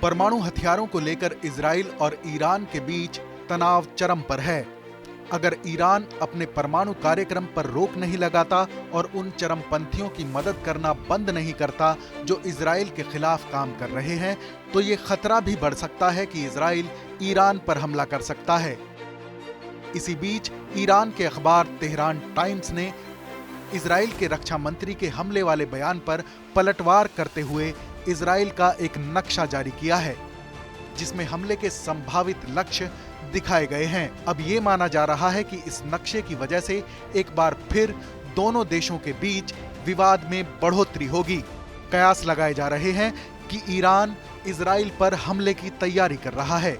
परमाणु हथियारों को लेकर इजराइल और ईरान के बीच तनाव चरम पर है। अगर ईरान अपने परमाणु कार्यक्रम पर रोक नहीं लगाता और उन चरमपंथियों की मदद करना बंद नहीं करता जो इजराइल के खिलाफ काम कर रहे हैं, तो ये खतरा भी बढ़ सकता है कि इजराइल ईरान पर हमला कर सकता है। इसी बीच ईरान के अखबार तेहरान टाइम्स ने इजराइल के रक्षा मंत्री के हमले वाले बयान पर पलटवार करते हुए इजराइल का एक नक्शा जारी किया है, जिसमें हमले के संभावित लक्ष्य दिखाए गए हैं। अब ये माना जा रहा है कि इस नक्शे की वजह से एक बार फिर दोनों देशों के बीच विवाद में बढ़ोतरी होगी। कयास लगाए जा रहे हैं कि ईरान इजराइल पर हमले की तैयारी कर रहा है।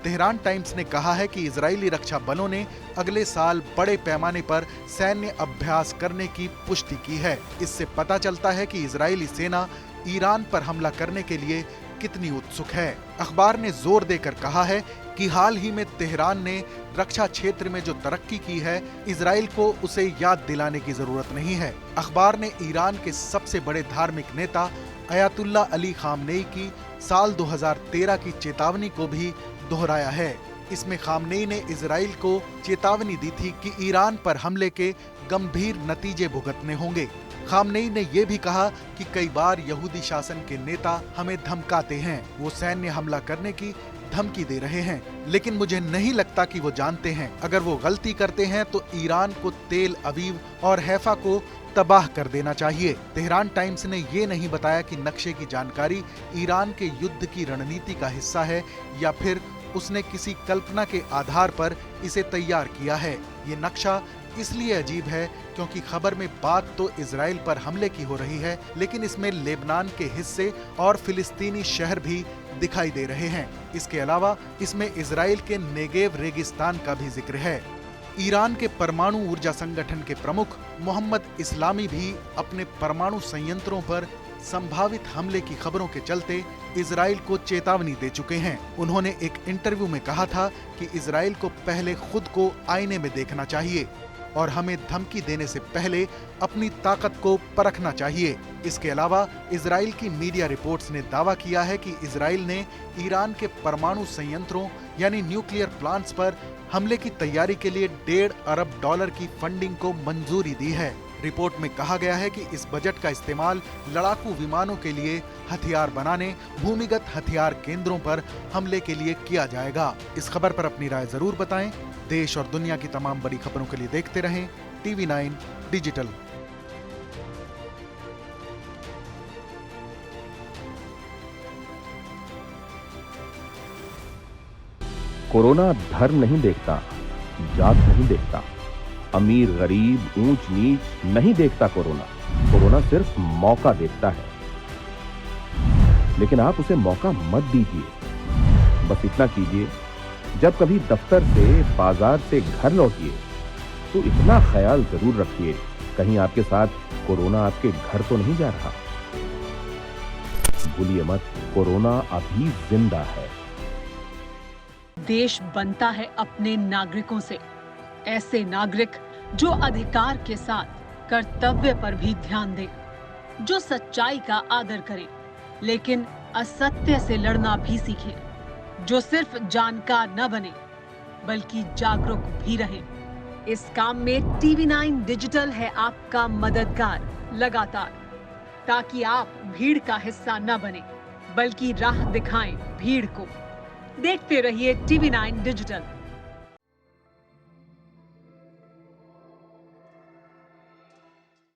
तेहरान टाइम्स ने कहा है कि इजरायली रक्षा बलों ने अगले साल बड़े पैमाने पर सैन्य अभ्यास करने की पुष्टि की है। इससे पता चलता है कि इजरायली सेना ईरान पर हमला करने के लिए कितनी उत्सुक है। अखबार ने जोर देकर कहा है कि हाल ही में तेहरान ने रक्षा क्षेत्र में जो तरक्की की है, इजराइल को उसे याद दिलाने की जरूरत नहीं है। अखबार ने ईरान के सबसे बड़े धार्मिक नेता अयातुल्ला अली खामनेई की साल 2013 की चेतावनी को भी दोहराया है। इसमें खामनेई ने इजराइल को चेतावनी दी थी कि ईरान पर हमले के गंभीर नतीजे भुगतने होंगे। खामनेई ने यह भी कहा कि कई बार यहूदी शासन के नेता हमें धमकाते हैं, वो सैन्य हमला करने की धमकी दे रहे हैं, लेकिन मुझे नहीं लगता कि वो जानते हैं। अगर वो गलती करते हैं तो ईरान को तेल अवीव और हैफा को तबाह कर देना चाहिए। तेहरान टाइम्स ने ये नहीं बताया कि नक्शे की जानकारी ईरान के युद्ध की रणनीति का हिस्सा है या फिर उसने किसी कल्पना के आधार पर इसे तैयार किया है। ये नक्शा इसलिए अजीब है क्योंकि खबर में बात तो इजराइल पर हमले की हो रही है, लेकिन इसमें लेबनान के हिस्से और फिलिस्तीनी शहर भी दिखाई दे रहे हैं। इसके अलावा इसमें इजराइल के नेगेव रेगिस्तान का भी जिक्र है। ईरान के परमाणु ऊर्जा संगठन के प्रमुख मोहम्मद इस्लामी भी अपने परमाणु संयंत्रों पर संभावित हमले की खबरों के चलते इजराइल को चेतावनी दे चुके हैं। उन्होंने एक इंटरव्यू में कहा था कि इजराइल को पहले खुद को आईने में देखना चाहिए और हमें धमकी देने से पहले अपनी ताकत को परखना चाहिए। इसके अलावा इजराइल की मीडिया रिपोर्ट्स ने दावा किया है कि इजराइल ने ईरान के परमाणु संयंत्रों यानी न्यूक्लियर प्लांट्स पर हमले की तैयारी के लिए $1.5 अरब की फंडिंग को मंजूरी दी है। रिपोर्ट में कहा गया है कि इस बजट का इस्तेमाल लड़ाकू विमानों के लिए हथियार बनाने, भूमिगत हथियार केंद्रों पर हमले के लिए किया जाएगा। इस खबर पर अपनी राय जरूर बताएं। देश और दुनिया की तमाम बड़ी खबरों के लिए देखते रहें TV9 डिजिटल। कोरोना धर्म नहीं देखता, जात नहीं देखता, अमीर गरीब ऊंच नीच नहीं देखता। कोरोना सिर्फ मौका देखता है, लेकिन आप उसे मौका मत दीजिए। बस इतना कीजिए, जब कभी दफ्तर से, बाजार से घर लौटिए तो इतना ख्याल जरूर रखिए कहीं आपके साथ कोरोना आपके घर तो नहीं जा रहा। भूलिए मत, कोरोना अभी जिंदा है। देश बनता है अपने नागरिकों से, ऐसे नागरिक जो अधिकार के साथ कर्तव्य पर भी ध्यान दें, जो सच्चाई का आदर करें लेकिन असत्य से लड़ना भी सीखें, जो सिर्फ जानकार न बने बल्कि जागरूक भी रहें। इस काम में TV9 डिजिटल है आपका मददगार लगातार, ताकि आप भीड़ का हिस्सा न बने बल्कि राह दिखाएं भीड़ को। देखते रहिए TV9 डिजिटल।